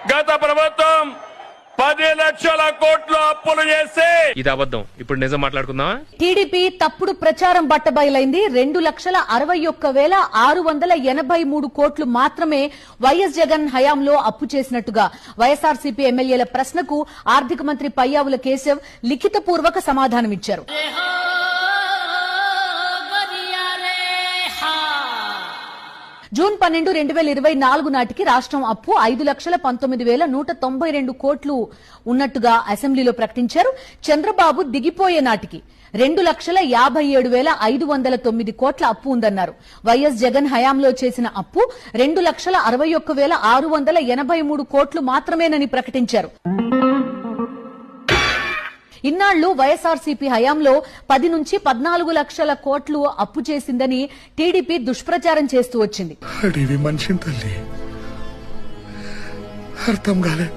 గత ప్రభుత్వం 10 లక్షల కోట్లు అప్పులు చేసి ఇది అబద్ధం. ఇప్పుడు నిజం మాట్లాడుకుందామా? టీడీపీ తప్పుడు ప్రచారం బట్టబయలైంది. 2,61,683 కోట్లు మాత్రమే వైఎస్ జగన్ హయాంలో అప్పు చేసినట్టుగా వైఎస్ఆర్సీపీ ఎమ్మెల్యేల ప్రశ్నకు ఆర్థిక మంత్రి పయ్యావుల కేశవ్ లిఖితపూర్వక సమాధానమిచ్చారు. జూన్ 12, 2024 నాటికి రాష్ట్రం అప్పు 5,19,192 కోట్లు ఉన్నట్టుగా అసెంబ్లీలో ప్రకటించారు. చంద్రబాబు దిగిపోయే నాటికి 2,57,509 కోట్ల అప్పు ఉందన్నారు. వైఎస్ జగన్ హయాంలో చేసిన అప్పు 2,61,683 కోట్లు మాత్రమేనని ప్రకటించారు. ఇన్నాళ్లు వైఎస్ఆర్సీపీ హయాంలో 10 నుంచి 14 లక్షల కోట్లు అప్పు చేసిందని టీడీపీ దుష్ప్రచారం చేస్తూ వచ్చింది. మనిషిని తల్లి అర్థం కాలే.